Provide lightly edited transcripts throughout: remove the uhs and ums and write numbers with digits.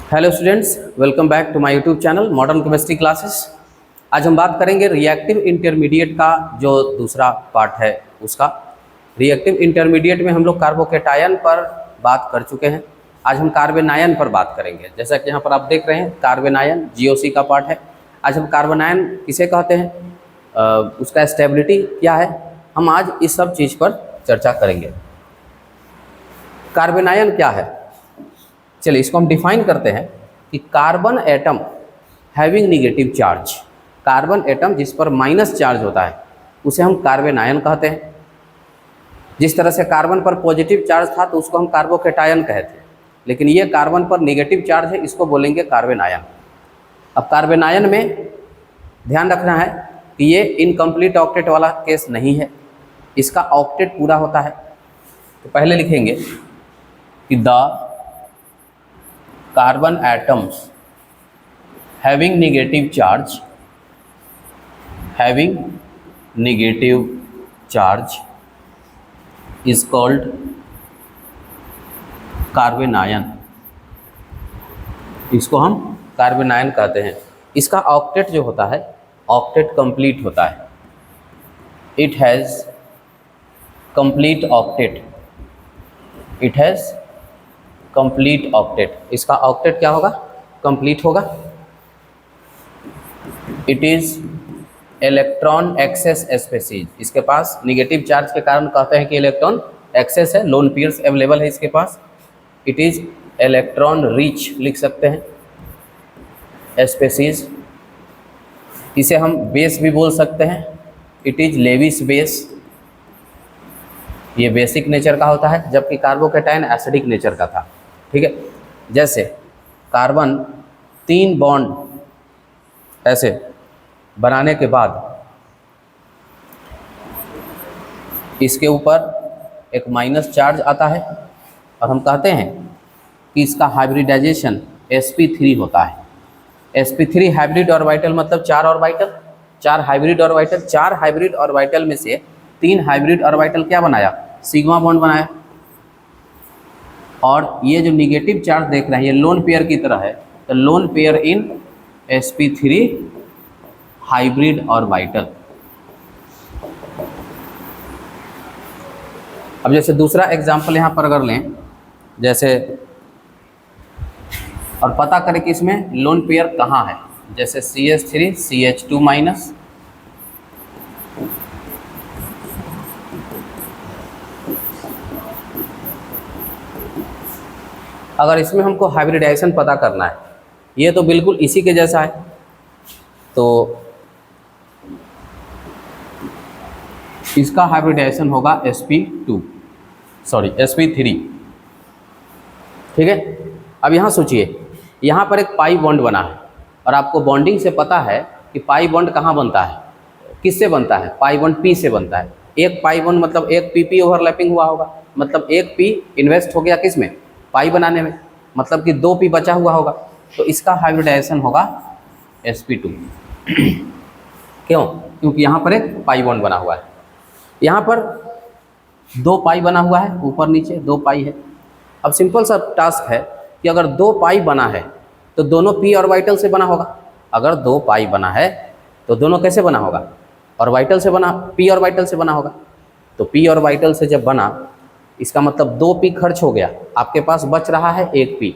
Hello students, welcome back to my YouTube channel modern chemistry classes. आज हम बात करेंगे रिएक्टिव इंटरमीडिएट का जो दूसरा पार्ट है उसका। रिएक्टिव इंटरमीडिएट में हम लोग कार्बोकेटायन पर बात कर चुके हैं। आज हम कार्बेनायन पर बात करेंगे। जैसा कि यहाँ पर आप देख रहे हैं कार्बेनायन जीओसी का पार्ट है। आज हम कार्बोनायन किसे कहते हैं, उसका स्टेबिलिटी क्या है, हम आज इस सब चीज़ पर चर्चा करेंगे। कार्बेनायन क्या है, चलिए इसको हम डिफाइन करते हैं कि carbon atom having negative charge, carbon atom जिस पर माइनस चार्ज होता है उसे हम कार्बेनायन कहते हैं। जिस तरह से कार्बन पर पॉजिटिव चार्ज था तो उसको हम कार्बोकेटायन कहते हैं, लेकिन ये कार्बन पर निगेटिव चार्ज है, इसको बोलेंगे कार्बेनायन। अब कार्बेनायन में ध्यान रखना है कि ये इनकम्प्लीट ऑक्टेट वाला केस नहीं है, इसका ऑक्टेट पूरा होता है। तो पहले लिखेंगे कि the carbon atoms having negative charge is called कार्बेनायन। इसको हम कार्बेनायन कहते हैं। इसका ऑक्टेट जो होता है, ऑक्टेट कंप्लीट होता है। It has complete octet, it has complete octet. इसका ऑक्टेट क्या होगा, कंप्लीट होगा। It is electron excess species, इसके पास निगेटिव चार्ज के कारण कहते हैं कि इलेक्ट्रॉन एक्सेस है, लोन पेयर्स अवेलेबल है इसके पास। इट इज इलेक्ट्रॉन रिच लिख सकते हैं स्पेसीज। इसे हम बेस भी बोल सकते हैं। इट इज लेविस बेस, ये बेसिक नेचर का होता है, जबकि कार्बोकेटायन एसिडिक नेचर का था। ठीक है, जैसे कार्बन 3 बॉन्ड ऐसे बनाने के बाद इसके ऊपर एक माइनस चार्ज आता है और हम कहते हैं कि इसका हाइब्रिडाइजेशन sp3 होता है। sp3 हाइब्रिड ऑर्बिटल मतलब 4 orbital, 4 hybrid orbital, 4 hybrid orbital में से 3 हाइब्रिड ऑर्बिटल क्या बनाया, सिग्मा बॉन्ड बनाया। और ये जो निगेटिव चार्ज देख रहे हैं ये लोन पेयर की तरह है, तो लोन पेयर इन sp3 हाइब्रिड ऑर्बिटल। अब जैसे दूसरा एग्जांपल यहाँ पर अगर लें, जैसे और पता करें कि इसमें लोन पेयर कहाँ है, जैसे CH3 CH2 माइनस, अगर इसमें हमको हाइब्रिडाइजेशन पता करना है, ये तो बिल्कुल इसी के जैसा है, तो इसका हाइब्रिडाइजेशन होगा sp3। ठीक है, अब यहाँ सोचिए, यहाँ पर एक पाई बॉन्ड बना है और आपको बॉन्डिंग से पता है कि पाई बॉन्ड कहाँ बनता है, किससे बनता है, पाई बॉन्ड p से बनता है। एक पाई बॉन्ड मतलब एक pp ओवरलैपिंग हुआ होगा, मतलब एक p इन्वेस्ट हो गया किस में, पाई बनाने में, मतलब कि 2p बचा हुआ होगा, तो इसका हाइब्रिडाइजेशन होगा sp2। क्यों, क्योंकि यहाँ पर एक पाई बॉन्ड बना हुआ है, यहाँ पर 2 पाई बना हुआ है, ऊपर नीचे 2 पाई है। अब सिंपल सा टास्क है कि अगर 2 पाई बना है तो दोनों p ऑर्बिटल से बना होगा। अगर 2 पाई बना है तो दोनों कैसे बना होगा, ऑर्बिटल से बना, p ऑर्बिटल से बना होगा। तो p ऑर्बिटल से जब बना, इसका मतलब 2p खर्च हो गया, आपके पास बच रहा है 1p।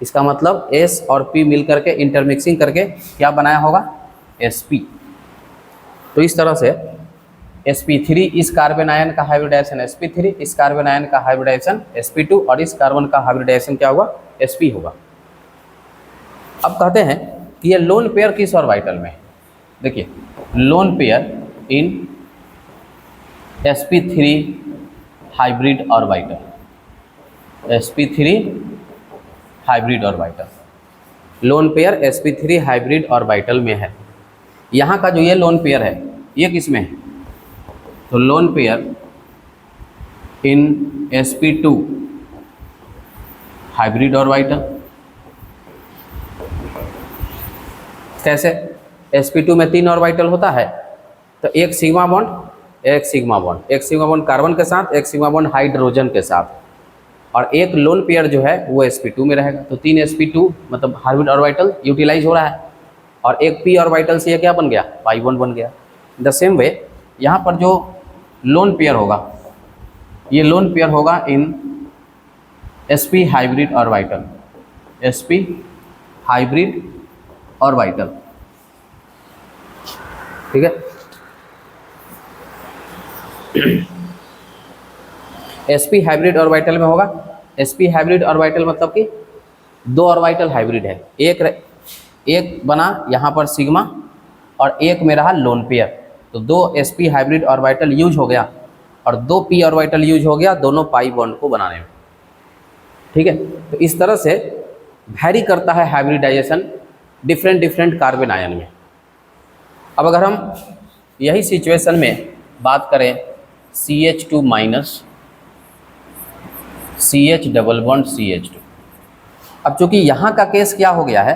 इसका मतलब s और p मिल करके इंटरमिक्सिंग करके क्या बनाया होगा, sp। तो इस तरह से sp3 इस कार्बेनायन का हाइब्रिडाइजेशन sp3, इस कार्बेनायन का हाइब्रिडाइजेशन sp2 और इस कार्बन का हाइब्रिडाइजेशन क्या होगा, sp होगा। अब कहते हैं कि ये लोन पेयर किस ऑर्बिटल में है। देखिए, लोन पेयर इन sp3 hybrid orbital, sp3 hybrid orbital, lone pair sp3 hybrid orbital में है। यहाँ का जो ये लोन पेयर है ये किस में है, तो लोन पेयर इन sp2 हाइब्रिड ऑर्बिटल। कैसे, sp2 में 3 ऑर्बिटल होता है, तो एक सिग्मा बॉन्ड, एक सिग्मा बॉन्ड, एक सिग्मा बॉन्ड कार्बन के साथ, एक सिग्मा बॉन्ड हाइड्रोजन के साथ, और एक लोन पेयर जो है वो sp2 में रहेगा। तो 3 sp2 मतलब हाइब्रिड ऑर्बिटल यूटिलाइज हो रहा है, और एक p ऑर्बिटल से ये क्या बन गया, पाई बॉन्ड बन गया। द सेम वे यहाँ पर जो लोन पेयर होगा, ये लोन पेयर होगा इन sp hybrid orbital, sp hybrid orbital, ठीक है। sp हाइब्रिड ऑर्बिटल में होगा, sp हाइब्रिड ऑर्बिटल मतलब कि दो ऑर्बिटल हाइब्रिड है, एक बना यहाँ पर सिग्मा और एक में रहा लोन पेयर, तो दो sp हाइब्रिड ऑर्बिटल यूज हो गया और दो p ऑर्बिटल यूज हो गया दोनों पाई बॉन्ड को बनाने में, ठीक है। तो इस तरह से वैरी करता है हाइब्रिडाइजेशन डिफरेंट कार्बन आयन में। अब अगर हम यही सिचुएशन में बात करें CH2 minus CH double bond CH2, अब चूंकि यहाँ का केस क्या हो गया है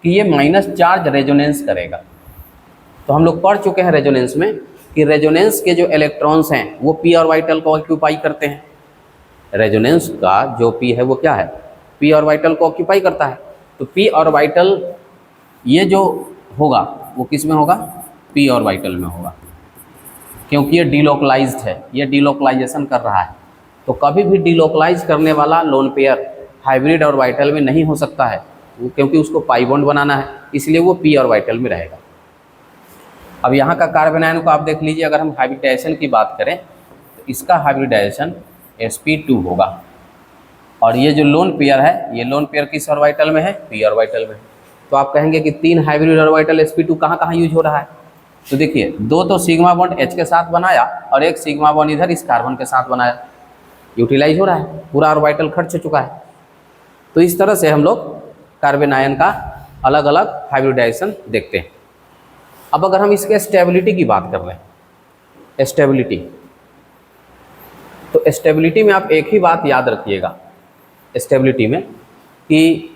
कि ये माइनस चार्ज रेजोनेंस करेगा, तो हम लोग पढ़ चुके हैं रेजोनेंस में कि रेजोनेंस के जो इलेक्ट्रॉन्स हैं वो p ऑर्बिटल को ऑक्यूपाई करते हैं। रेजोनेंस का जो p है वो क्या है, p ऑर्बिटल को ऑक्यूपाई करता है। तो p ऑर्बिटल ये जो होगा वो किस में होगा, p ऑर्बिटल में होगा, क्योंकि ये डीलोकलाइज्ड है, ये डीलोकलाइजेशन कर रहा है। तो कभी भी डीलोकलाइज करने वाला लोन पेयर हाइब्रिड ऑर्बिटल में नहीं हो सकता है, क्योंकि उसको पाई बॉन्ड बनाना है, इसलिए वो p ऑर्बिटल में रहेगा। अब यहाँ का कार्बन आयन को आप देख लीजिए, अगर हम हाइब्रिडाइजेशन की बात करें तो इसका हाइब्रिडाइजेशन sp2 होगा, और ये जो लोन पेयर है, ये लोन पेयर किस ऑर्बिटल में है, p ऑर्बिटल में। तो आप कहेंगे कि 3 हाइब्रिड ऑर्बिटल sp2 कहाँ यूज हो रहा है, तो देखिए दो तो सिग्मा बॉन्ड H के साथ बनाया और एक सिग्मा बॉन्ड इधर इस कार्बन के साथ बनाया, यूटिलाइज हो रहा है, पूरा ऑर्बिटल खर्च चुका है। तो इस तरह से हम लोग कार्बन आयन का अलग अलग हाइब्रिडाइजेशन देखते हैं। अब अगर हम इसके स्टेबिलिटी की बात कर लें, स्टेबिलिटी, तो स्टेबिलिटी में आप एक ही बात याद रखिएगा, स्टेबिलिटी में कि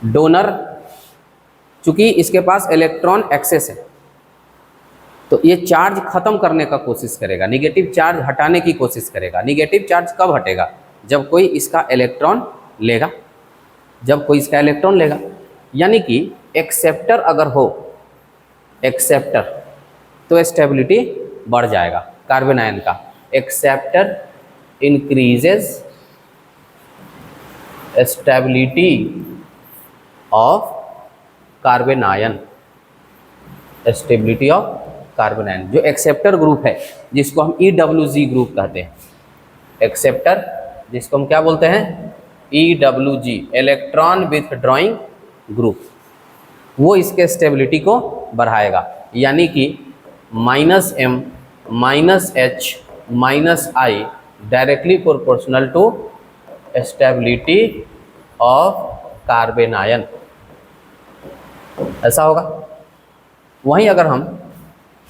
डोनर, चूंकि इसके पास इलेक्ट्रॉन एक्सेस है, तो ये चार्ज खत्म करने का कोशिश करेगा, निगेटिव चार्ज हटाने की कोशिश करेगा। निगेटिव चार्ज कब हटेगा, जब कोई इसका इलेक्ट्रॉन लेगा, जब कोई इसका इलेक्ट्रॉन लेगा, यानी कि एक्सेप्टर अगर हो, एक्सेप्टर, तो स्टेबिलिटी बढ़ जाएगा कार्बन आयन का। Acceptor increases stability of carbon ion, stability of carbon ion. जो एक्सेप्टर ग्रुप है जिसको हम EWG ग्रुप कहते हैं, एक्सेप्टर जिसको हम क्या बोलते हैं, EWG, इलेक्ट्रॉन विथड्रॉइंग ग्रुप, वो इसके स्टेबिलिटी को बढ़ाएगा, यानी कि -m -h -i directly proportional to stability of carbanion, ऐसा होगा। वहीं अगर हम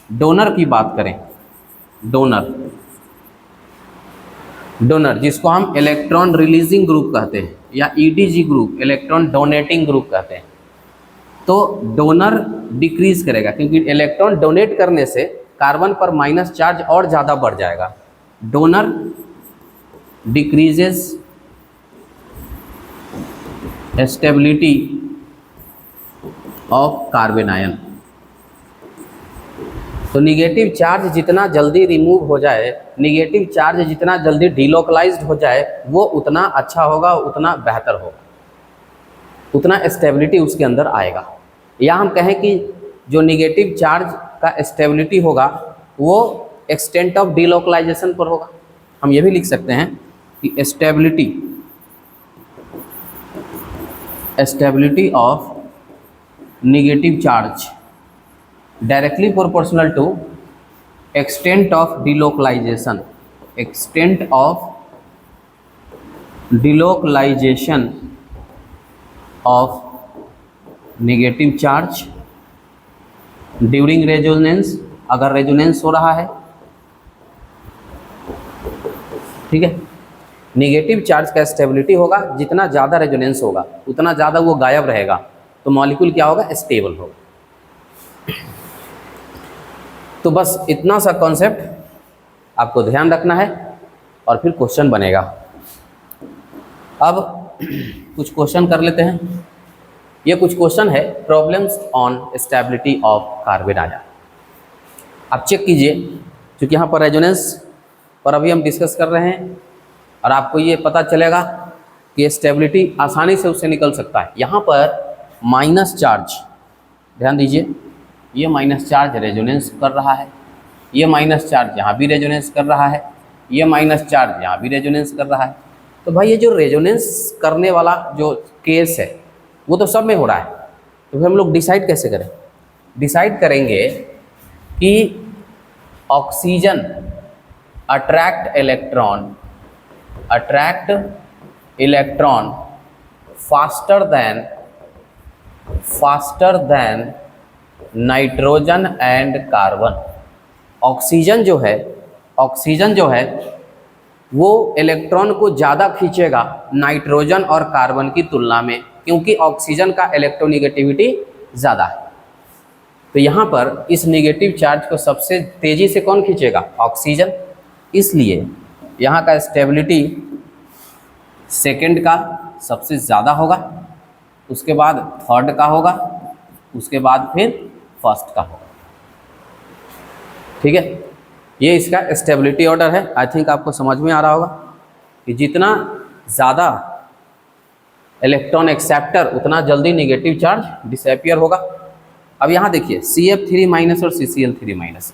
डोनर की बात करें, डोनर जिसको हम इलेक्ट्रॉन रिलीजिंग ग्रुप कहते हैं या EDG group, electron donating group कहते हैं, तो डोनर डिक्रीज करेगा, क्योंकि इलेक्ट्रॉन डोनेट करने से कार्बन पर माइनस चार्ज और ज़्यादा बढ़ जाएगा। Donor decreases stability of carbon ion. तो निगेटिव चार्ज जितना जल्दी रिमूव हो जाए, निगेटिव चार्ज जितना जल्दी डीलोकलाइज्ड हो जाए, वो उतना अच्छा होगा, उतना बेहतर होगा, उतना स्टेबिलिटी उसके अंदर आएगा। या हम कहें कि जो निगेटिव चार्ज का स्टेबिलिटी होगा वो एक्सटेंट ऑफ डीलोकलाइजेशन पर होगा। हम ये भी लिख सकते हैं कि stability of negative charge directly proportional to extent of delocalisation, extent of delocalisation of negative charge during resonance, अगर रेजोनेंस हो रहा है, ठीक है। नेगेटिव चार्ज का स्टेबिलिटी होगा, जितना ज़्यादा रेजोनेंस होगा उतना ज़्यादा वो गायब रहेगा, तो मॉलिक्यूल क्या होगा, स्टेबल होगा। तो बस इतना सा कॉन्सेप्ट आपको ध्यान रखना है और फिर क्वेश्चन बनेगा। अब कुछ क्वेश्चन कर लेते हैं। ये कुछ क्वेश्चन है problems on stability of carbon ion. आप चेक कीजिए, क्योंकि यहाँ पर रेजोनेंस पर अभी हम डिस्कस कर रहे हैं और आपको ये पता चलेगा कि स्टेबिलिटी आसानी से उससे निकल सकता है। यहाँ पर माइनस चार्ज, ध्यान दीजिए, ये माइनस चार्ज रेजोनेंस कर रहा है, ये माइनस चार्ज यहाँ भी रेजोनेंस कर रहा है, ये माइनस चार्ज यहाँ भी रेजोनेंस कर रहा है। तो भाई ये जो रेजोनेंस करने वाला जो केस है वो तो सब में हो रहा है, तो फिर हम लोग डिसाइड कैसे करें? डिसाइड करेंगे कि oxygen attract electron faster than nitrogen and carbon. Oxygen जो है वो इलेक्ट्रॉन को ज़्यादा खींचेगा नाइट्रोजन और कार्बन की तुलना में, क्योंकि ऑक्सीजन का इलेक्ट्रोनेगेटिविटी ज़्यादा है। तो यहाँ पर इस नेगेटिव चार्ज को सबसे तेज़ी से कौन खींचेगा? ऑक्सीजन। इसलिए यहाँ का स्टेबिलिटी सेकंड का सबसे ज़्यादा होगा, उसके बाद थर्ड का होगा, उसके बाद फिर फर्स्ट का होगा। ठीक है, ये इसका स्टेबिलिटी ऑर्डर है। आई थिंक आपको समझ में आ रहा होगा कि जितना ज़्यादा इलेक्ट्रॉन एक्सेप्टर उतना जल्दी नेगेटिव चार्ज डिसअपियर होगा। अब यहाँ देखिए CF3 माइनस और CCl3 माइनस,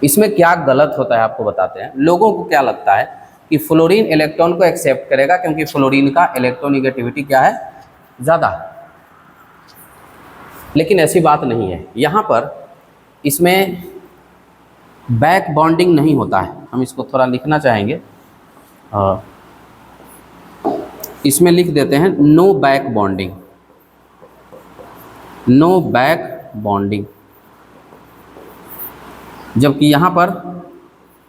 इसमें क्या गलत होता है आपको बताते हैं। लोगों को क्या लगता है कि फ्लोरीन इलेक्ट्रॉन को एक्सेप्ट करेगा क्योंकि फ्लोरीन का इलेक्ट्रोनेगेटिविटी क्या है? ज़्यादा। लेकिन ऐसी बात नहीं है। यहाँ पर इसमें बैक बॉन्डिंग नहीं होता है। हम इसको थोड़ा लिखना चाहेंगे, इसमें लिख देते हैं नो बैक बॉन्डिंग, जबकि यहाँ पर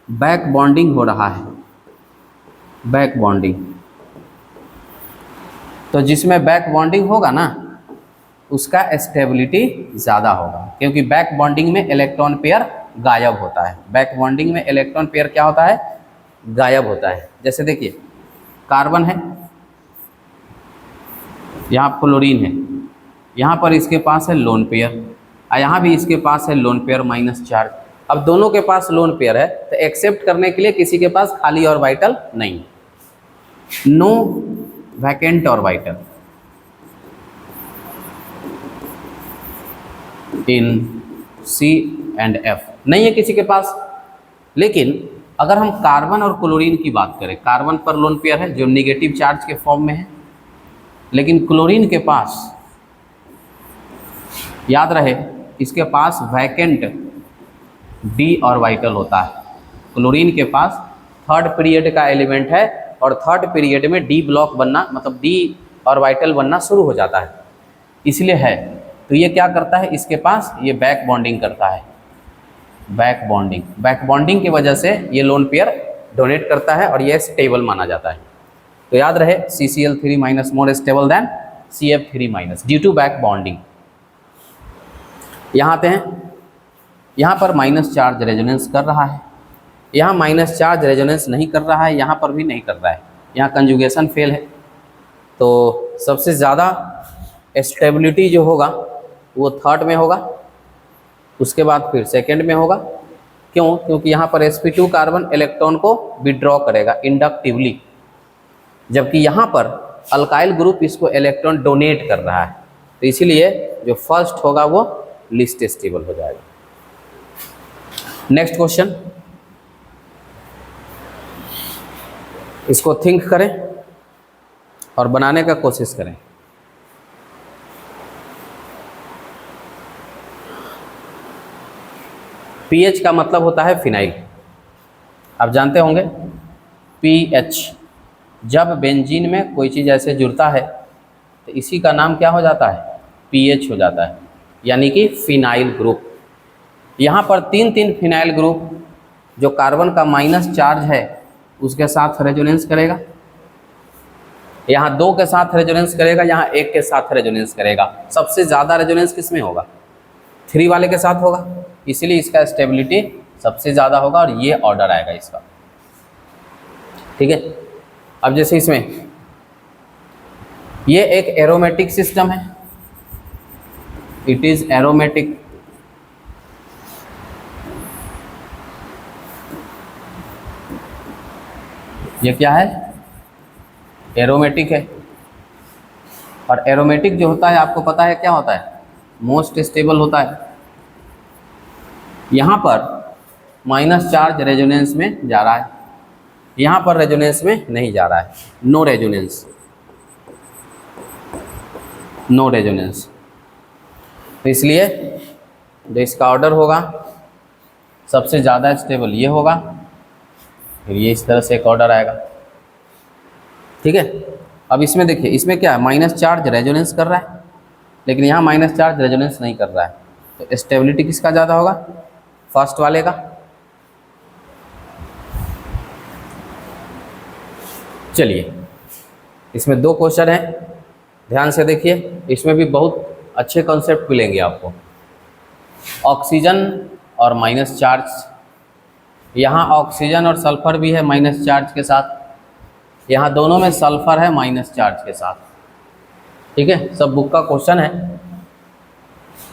बैक बॉन्डिंग हो रहा है। बैक बॉन्डिंग, तो जिसमें बैक बॉन्डिंग होगा ना उसका स्टेबिलिटी ज़्यादा होगा, क्योंकि बैक बॉन्डिंग में इलेक्ट्रॉन पेयर गायब होता है। बैक बॉन्डिंग में इलेक्ट्रॉन पेयर क्या होता है? गायब होता है। जैसे देखिए कार्बन है, यहाँ फ्लोरीन है, यहाँ पर इसके पास है लोन पेयर और यहाँ भी इसके पास है लोन पेयर माइनस चार्ज। अब दोनों के पास लोन पेयर है, तो एक्सेप्ट करने के लिए किसी के पास खाली ऑर्बिटल नहीं, no vacant orbital in C and F नहीं है किसी के पास। लेकिन अगर हम कार्बन और क्लोरीन की बात करें, कार्बन पर लोन पेयर है जो नेगेटिव चार्ज के फॉर्म में है, लेकिन क्लोरीन के पास, याद रहे, इसके पास वैकेंट D ऑर्बिटल होता है। क्लोरीन के पास थर्ड पीरियड का एलिमेंट है और थर्ड पीरियड में D ब्लॉक बनना, मतलब D ऑर्बिटल बनना शुरू हो जाता है, इसलिए है। तो ये क्या करता है? इसके पास ये बैक बॉन्डिंग करता है। बैक बॉन्डिंग की वजह से ये लोन पेयर डोनेट करता है और ये स्टेबल माना जाता है। तो याद रहे CCl3 minus more stable than CF3 minus due to back bonding. यहाँ आते हैं, यहाँ पर माइनस चार्ज रेजोनेंस कर रहा है, यहाँ माइनस चार्ज रेजोनेंस नहीं कर रहा है, यहाँ पर भी नहीं कर रहा है, यहाँ कंजुगेशन फेल है। तो सबसे ज़्यादा स्टेबिलिटी जो होगा वो थर्ड में होगा, उसके बाद फिर सेकंड में होगा। क्यों? क्योंकि यहाँ पर sp2 कार्बन इलेक्ट्रॉन को विड्रॉ करेगा इंडक्टिवली, जबकि यहाँ पर अल्काइल ग्रुप इसको इलेक्ट्रॉन डोनेट कर रहा है। तो इसीलिए जो फर्स्ट होगा वो लीस्ट स्टेबल हो जाएगा। नेक्स्ट क्वेश्चन, इसको थिंक करें और बनाने का कोशिश करें। pH का मतलब होता है फिनाइल, आप जानते होंगे। pH, जब बेंजीन में कोई चीज़ ऐसे जुड़ता है तो इसी का नाम क्या हो जाता है? pH हो जाता है, यानी कि फिनाइल ग्रुप। यहाँ पर तीन फिनाइल ग्रुप जो कार्बन का माइनस चार्ज है उसके साथ रेजोनेंस करेगा, यहाँ 2 के साथ रेजोनेंस करेगा, यहाँ 1 के साथ रेजोनेंस करेगा। सबसे ज़्यादा रेजोनेंस किस में होगा? 3 वाले के साथ होगा, इसीलिए इसका स्टेबिलिटी सबसे ज़्यादा होगा और ये ऑर्डर आएगा इसका। ठीक है, अब जैसे इसमें ये एक एरोमेटिक सिस्टम है, इट इज एरोमेटिक। ये क्या है? एरोमेटिक है। और एरोमेटिक जो होता है आपको पता है क्या होता है? मोस्ट स्टेबल होता है। यहाँ पर माइनस चार्ज रेजोनेंस में जा रहा है, यहाँ पर रेजोनेंस में नहीं जा रहा है, नो रेजोनेंस, नो रेजोनेंस। तो इसलिए जो इसका ऑर्डर होगा सबसे ज़्यादा स्टेबल ये होगा, फिर ये इस तरह से एक ऑर्डर आएगा। ठीक है। अब इसमें देखिए, इसमें क्या है? माइनस चार्ज रेजोनेंस कर रहा है, लेकिन यहाँ माइनस चार्ज रेजोनेंस नहीं कर रहा है। तो स्टेबिलिटी किसका ज़्यादा होगा? फर्स्ट वाले का। चलिए, इसमें दो क्वेश्चन हैं, ध्यान से देखिए, इसमें भी बहुत अच्छे कॉन्सेप्ट मिलेंगे आपको। ऑक्सीजन और माइनस चार्ज, यहाँ ऑक्सीजन और सल्फर भी है माइनस चार्ज के साथ, यहाँ दोनों में सल्फर है माइनस चार्ज के साथ। ठीक है, सब बुक का क्वेश्चन है।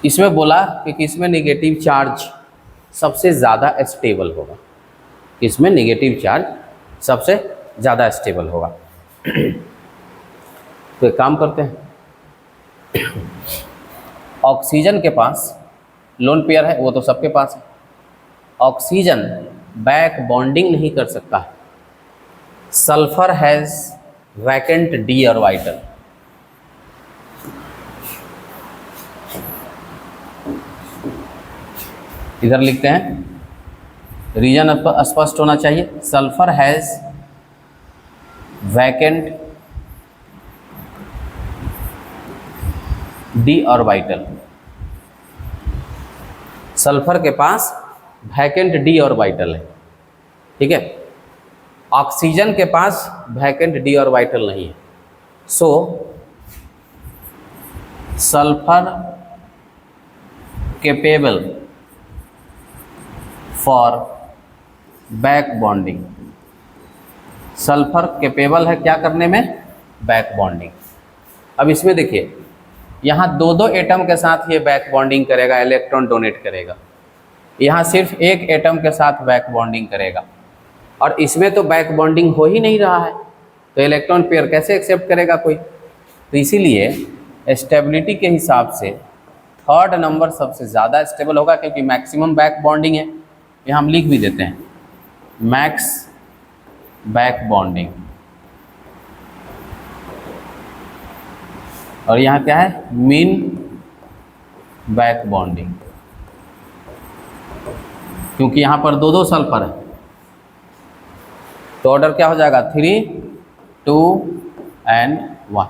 इसमें बोला कि किसमें नेगेटिव चार्ज सबसे ज़्यादा स्टेबल होगा, किसमें नेगेटिव चार्ज सबसे ज़्यादा स्टेबल होगा। तो एक काम करते हैं, ऑक्सीजन के पास लोन पेयर है, वो तो सबके पास है। ऑक्सीजन बैक बॉन्डिंग नहीं कर सकता है। Sulphur has vacant D orbital. इधर लिखते हैं, रीजन स्पष्ट होना चाहिए। Sulphur has vacant D orbital. Sulphur के पास वैकेंट डी ऑर्बिटल है। ठीक है, ऑक्सीजन के पास वैकेंट डी ऑर्बिटल नहीं है। So sulphur capable for back bonding. Sulphur capable है क्या करने में? Back bonding. अब इसमें देखिए, यहाँ दो दो एटम के साथ ये बैक बॉन्डिंग करेगा, इलेक्ट्रॉन डोनेट करेगा। यहाँ सिर्फ एक एटम के साथ बैक बॉन्डिंग करेगा, और इसमें तो बैक बॉन्डिंग हो ही नहीं रहा है, तो इलेक्ट्रॉन पेयर कैसे एक्सेप्ट करेगा कोई? तो इसीलिए स्टेबिलिटी के हिसाब से थर्ड नंबर सबसे ज़्यादा स्टेबल होगा, क्योंकि मैक्सिमम बैक बॉन्डिंग है। यहाँ हम लिख भी देते हैं, मैक्स बैक बॉन्डिंग। और यहाँ क्या है? मीन बैक बॉन्डिंग, क्योंकि यहाँ पर दो दो सल्फर है, तो ऑर्डर क्या हो जाएगा? 3, 2 एंड 1।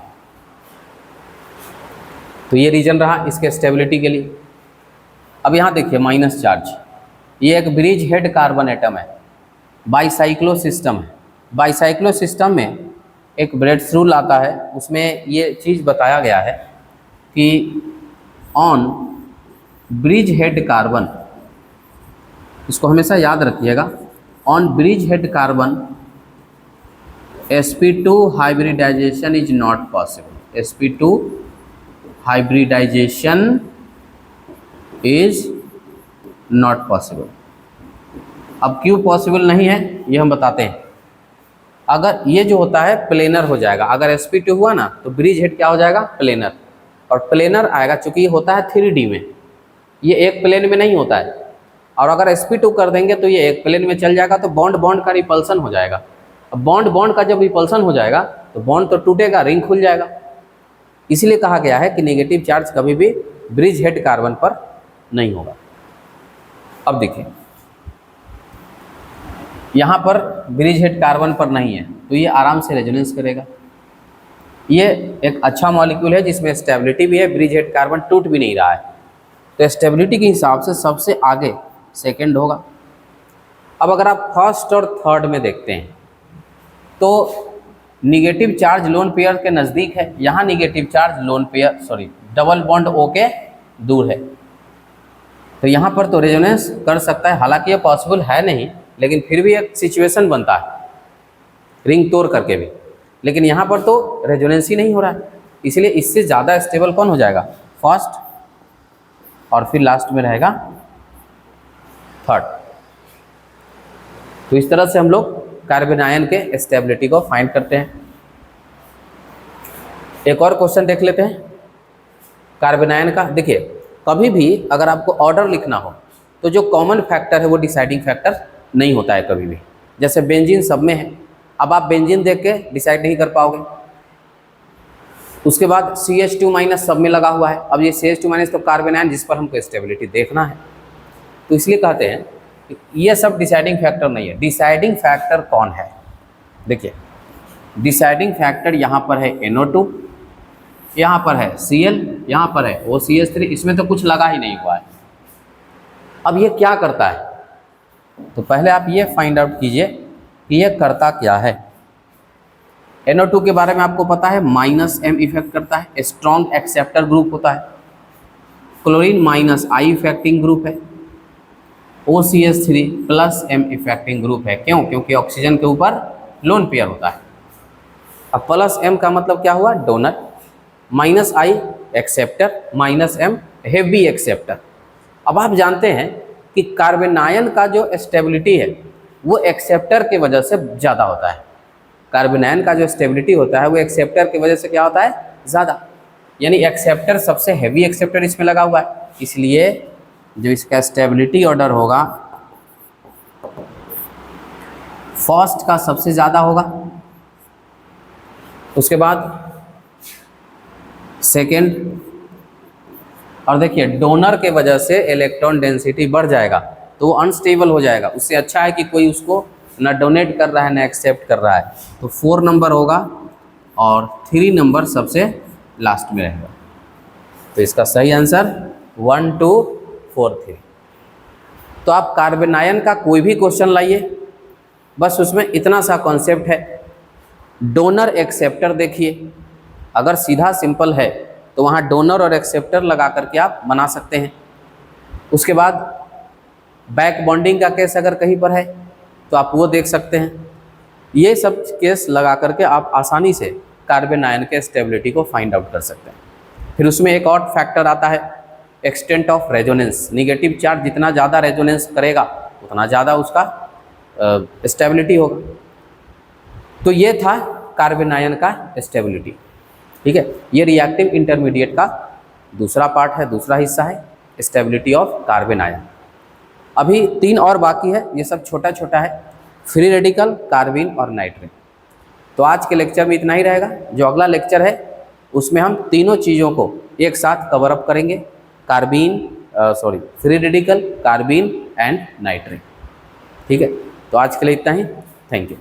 तो ये रीजन रहा इसके स्टेबिलिटी के लिए। अब यहाँ देखिए माइनस चार्ज, ये एक ब्रिज हेड कार्बन एटम है, बाईसाइक्लो सिस्टम है। बाईसाइक्लो सिस्टम में एक ब्रेड्स रूल आता है, उसमें ये चीज़ बताया गया है कि ऑन ब्रिज हेड कार्बन, इसको हमेशा याद रखिएगा, on bridge head carbon sp2 hybridisation is not possible. sp2 hybridisation is not possible. अब क्यों पॉसिबल नहीं है ये हम बताते हैं। अगर ये जो होता है प्लेनर हो जाएगा, अगर sp2 हुआ ना तो ब्रिज हेड क्या हो जाएगा? प्लेनर। और प्लेनर आएगा, चूंकि ये होता है 3D में, ये एक प्लेन में नहीं होता है। और अगर sp2 कर देंगे तो ये एक प्लेन में चल जाएगा, तो बॉन्ड बॉन्ड का रिपल्सन हो जाएगा। अब बॉन्ड बॉन्ड का जब रिपल्सन हो जाएगा तो बॉन्ड तो टूटेगा, रिंग खुल जाएगा। इसीलिए कहा गया है कि नेगेटिव चार्ज कभी भी ब्रिज हेड कार्बन पर नहीं होगा। अब देखिए, यहाँ पर ब्रिज हेड कार्बन पर नहीं है, तो ये आराम से रेजोनेंस करेगा। ये एक अच्छा मॉलिक्यूल है जिसमें स्टेबिलिटी भी है, ब्रिज हेड कार्बन टूट भी नहीं रहा है, तो स्टेबिलिटी के हिसाब से सबसे आगे सेकंड होगा। अब अगर आप फर्स्ट और थर्ड में देखते हैं तो निगेटिव चार्ज लोन पेयर के नज़दीक है, यहाँ negative charge lone pair double bond O के दूर है, तो यहाँ पर तो रेजोनेंस कर सकता है। हालांकि ये पॉसिबल है नहीं, लेकिन फिर भी एक सिचुएशन बनता है रिंग तोड़ करके भी, लेकिन यहाँ पर तो रेजोनेंस ही नहीं हो रहा है। इसलिए इससे ज़्यादा स्टेबल कौन हो जाएगा? फर्स्ट, और फिर लास्ट में रहेगा थर्ड। तो इस तरह से हम लोग कार्बन आयन के स्टेबिलिटी को फाइंड करते हैं। एक और क्वेश्चन देख लेते हैं कार्बन आयन का। देखिए, कभी भी अगर आपको ऑर्डर लिखना हो तो जो कॉमन फैक्टर है वो डिसाइडिंग फैक्टर नहीं होता है कभी भी। जैसे बेंजीन सब में है, अब आप बेंजीन देख के डिसाइड नहीं कर पाओगे। उसके बाद CH2- सब में लगा हुआ है, अब ये CH2- तो कार्बन आयन जिस पर हमको स्टेबिलिटी देखना है, तो इसलिए कहते हैं कि ये सब डिसाइडिंग फैक्टर नहीं है। डिसाइडिंग फैक्टर कौन है? देखिए, डिसाइडिंग फैक्टर यहाँ पर है NO2, यहाँ पर है Cl, यहाँ पर है OCH3, इसमें तो कुछ लगा ही नहीं हुआ है। अब ये क्या करता है? तो पहले आप ये फाइंड आउट कीजिए कि ये करता क्या है। NO2 के बारे में आपको पता है, -M इफेक्ट करता है, स्ट्रॉन्ग एक्सेप्टर ग्रुप होता है। क्लोरीन -I इफेक्टिंग ग्रुप है। OCH3 M इफेक्टिंग ग्रुप है। क्यों? क्योंकि ऑक्सीजन के ऊपर लोन पेयर होता है। अब +M का मतलब क्या हुआ? Donor, -I acceptor, -M heavy acceptor. अब आप जानते हैं कि कार्बन आयन का जो स्टेबिलिटी है वो एक्सेप्टर के वजह से ज़्यादा होता है। कार्बन आयन का जो स्टेबिलिटी होता है वो एक्सेप्टर की वजह से क्या होता है? ज़्यादा। यानी एक्सेप्टर सबसे हेवी एक्सेप्टर इसमें लगा हुआ है, इसलिए जो इसका स्टेबिलिटी ऑर्डर होगा फर्स्ट का सबसे ज़्यादा होगा, उसके बाद सेकेंड, और देखिए डोनर के वजह से इलेक्ट्रॉन डेंसिटी बढ़ जाएगा तो वो अनस्टेबल हो जाएगा। उससे अच्छा है कि कोई उसको ना डोनेट कर रहा है ना एक्सेप्ट कर रहा है। तो 4 नंबर होगा और 3 नंबर सबसे लास्ट में रहेगा। तो इसका सही आंसर 1, 2, 4, 3। तो आप कार्बन आयन का कोई भी क्वेश्चन लाइए, बस उसमें इतना सा कॉन्सेप्ट है। डोनर एक्सेप्टर देखिए, अगर सीधा सिंपल है तो वहाँ डोनर और एक्सेप्टर लगा करके आप बना सकते हैं। उसके बाद बैक बॉन्डिंग का केस अगर कहीं पर है तो आप वो देख सकते हैं। ये सब केस लगा करके आप आसानी से कार्बन आयन के स्टेबिलिटी को फाइंड आउट कर सकते हैं। फिर उसमें एक और फैक्टर आता है extent of resonance. Negative charge जितना ज़्यादा रेजोनेंस करेगा उतना ज़्यादा उसका स्टेबिलिटी होगा। तो ये था कार्बन आयन का स्टेबिलिटी। ठीक है, ये रिएक्टिव इंटरमीडिएट का दूसरा पार्ट है, दूसरा हिस्सा है स्टेबिलिटी ऑफ कार्बन आयन। अभी 3 और बाकी है, ये सब छोटा छोटा है, फ्री रेडिकल, कार्बीन और नाइट्रिन। तो आज के लेक्चर में इतना ही रहेगा। जो अगला लेक्चर है उसमें हम तीनों चीज़ों को एक साथ कवर अप करेंगे, फ्री रेडिकल, कार्बीन एंड नाइट्रिन। ठीक है, तो आज के लिए इतना ही। Thank you.